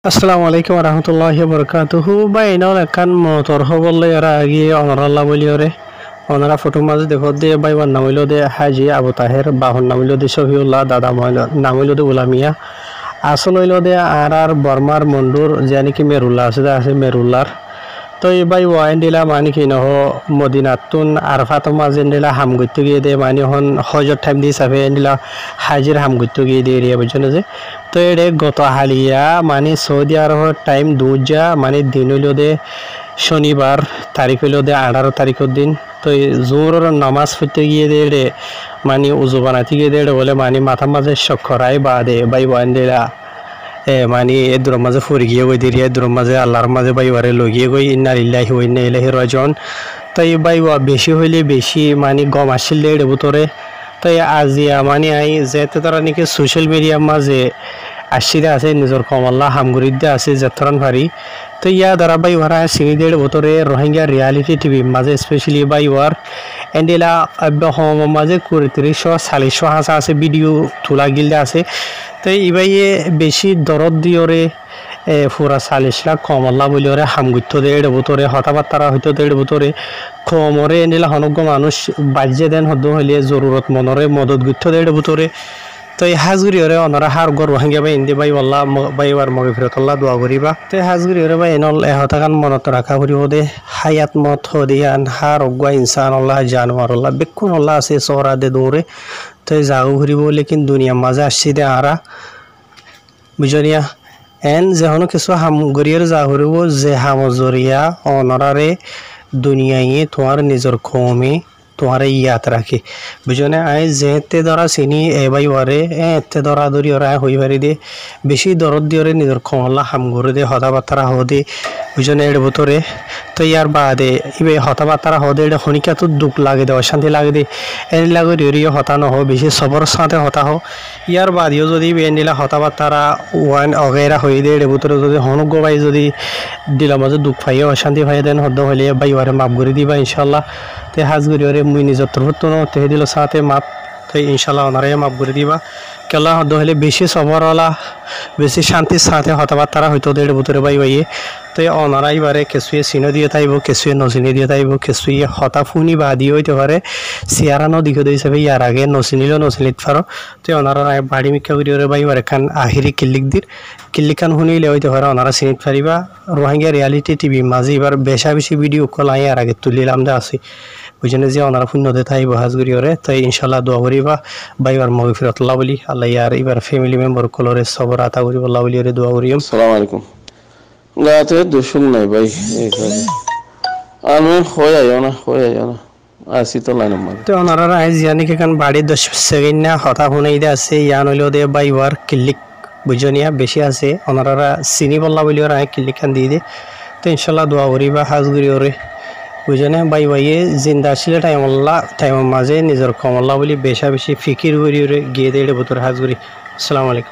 আসসালামু আলাইকুম রহমতুল্লাহি বরকাতুহু বাই নল একান মতর হবলে এরা আগে অনরাল্লাহ বলি ওরে অনরা ফটো মাঝে দেখো দে বাই ওয়ান নামিলো দে হাজি আবু তাহের বাহন নামিলো দে শফিউল্লাহ দাদা নামিলো দে উলামিয়া আসল হইলো দে আর বর্মার মন্ডুর জানি কি মেরুল্লাহ আছে মেরুল্লার তো এই বাই ওয়াইন দিলা মানে কি নহ মদিনাতুন আরফাত মাঝে দিলা হাম গইতে গিয়ে দে মানে হন হজর টাইম দিয়ে সাফে দিলা হাজির হাম গইতে গিয়ে দিয়ে এরিয়া বুঝছো যে তো এডে গত হালিয়া মানে সৌদি আরবের টাইম দুজা মানে দিন হইল দে শনিবার তারিখ হইল দে 18 তারিখের দিন তো জোরের নামাজ পড়তে গিয়ে দে এডে মানে উজু বানাতে গিয়ে দে বলে মানে মাথা মাঝে শক্করাই বা দে বাই ওয়াইন দিলা মানে এ দূরের মাঝে ফুরি গিয়ে গই দিয়ে দূরের মাঝে আল্লাহর মাঝে বাইবারে লগিয়ে গই ইন্না লিল্লাহি ওয়া ইন্না ইলাইহি রাজিউন তাই বাইবা বেশি হইলে বেশি মানে গম আসিল এর ভিতরে তাই আজিয়া মানে আই যেতে তারা নাকি সোশ্যাল মিডিয়ার মাঝে আসিরা আছে নিজের কমল্লা হামগুড়িতে আছে যেতরান ভারি তো ইয়া দ্বারা বাইবারা সিনিদের ভিতরে রোহিঙ্গা রিয়ালিটি টিভি মাঝে স্পেশালি বাইবার এন্ডেলা হম মাঝে 3340 হাসা আছে ভিডিও তোলা গিলদে আছে তো ইবাইয়ে বেশি দরদ দিওরে পুরা 40 লাখ কমল্লা বলি ওরে হামগুত্ত দেড় ভিতরে হতাবার্তারা হইতো দেড় ভিতরে কমরে এন্ডেলা হনজ্ঞ মানুষ বাজ্যে দেন হদ্দ হইলে জরুরত মনরে মদত গুত্ত দেড় ভিতরে তো এই হাজগুড়ি ওরে অনরা হার গর রোহিঙ্গা বাই ইন্দি বাই আল্লাহ বাইবার মগফিরাতুল্লাহ দোয়া করিবা তো হাজগুড়ি ওরে বাই এনল এহতাকান মনত রাখা করিব দে হায়াত মত হদিয়ান হার অজ্ঞা ইনসান আল্লাহ জানোয়ার আল্লাহ বেকুন আল্লাহ আছে সহরা দে দৌড়ে তো যাও ঘুরিব লেকিন দুনিয়া মাঝে আসছি দে আরা বুঝনিয়া এন যেহনো কিছু হামগরিয়ার যা ঘুরিব যে হামজরিয়া অনরারে দুনিয়ায় তোমার নিজের কমে তোমার ইয়াত রাখে বুঝনে আই যেতে ধরা চিনি এবাই ওরে এতে ধরা ধরি ওরা হই পারি দে বেশি দরদ দিয়ে নিজের কমলা হামগরে দে হতাবার্তারা হদে বুঝনে এর ভিতরে তো ইয়ার বাদে ইবে হতাবার্তারা হদে এটা খনিকা তো দুঃখ লাগে দে অশান্তি লাগে দে এর লাগে রিও হতা নহ বেশি সবর সাথে হতা হো ইয়ার বাদেও যদি এনিলা হতাবার্তারা ওয়ান অগেরা হয়ে দে এর ভিতরে যদি হনুক বাই যদি দিলাম মাঝে দুঃখ পাইয়ে অশান্তি পাইয়ে দেন হদ্দ হইলে বাই ওরে মাফ করে দিবা ইনশাল্লাহ তে হাজগুড়ি ওরে মুই নিজের তরফত তে দিল সাথে মাপ তো ইনশাল্লাহ ওনারে মাফ করে দিবা কেলা হদ্দ হইলে বেশি সবরওয়ালা বেশি শান্তির সাথে হতাবার্তারা হইতো দেড় ভিতরে বাই বাইয়ে তো ওনারাই বারে কেঁচুয়ে চিনো দিয়ে থাকব কেঁচুয়ে নচিনি দিয়ে থাকব কেঁচুয়ে হতাফুনি বা দিয়ে হইতে পারে চেয়ারানো দিকে হিসাবে ইয়ার আগে নচিনিলেও নচিনিত পারো তো ওনারা বাড়ি মিক্ষা করি ওরে বাই বারে খান আহিরি কিল্লিকান শুনিলে হইতে পারে ওনারা চিনিত পারিবা রোহিঙ্গা রিয়ালিটি টিভি মাঝে এবার বেশি ভিডিও কল আই আর আগে তুলিলাম দে আছি বুঝনে যে ওনারা শূন্যতে থাকব হাজগুড়ি ওরে তাই ইনশাল্লাহ দোয়া করিবা বাইবার মগফিরাতুল্লাহ বলি আল্লাহ ইয়ার এবার ফ্যামিলি মেম্বার কলরে সবর আতা করিব আল্লাহ বলি ওরে দোয়া করিম আসসালামু আলাইকুম গাতে দুশুম নাই ভাই আমি হয়ে যাও না আসি তো লাইন মার তো ওনারা আইজ জানি কেন বাড়ি 10 সেকেন্ড না হতা শুনাই দে আছে ইয়ান হইলো দে বাইবার কিল্লিক বুঝনিয়া বেশি আছে ওনারা চিনি বললা বলি ওরা কিল্লিক খান দিয়ে দে তো ইনশাল্লাহ দোয়া করিবা হাজগুড়ি ওরে বুঝনে বাই বাইয়ে জিন্দা আসলে টাইমের মাঝে নিজের কমল্লা বলি বেশি ফিকির করি গিয়ে দেড়ে ভিতরে হাজগুড়ি আসসালামু আলাইকুম।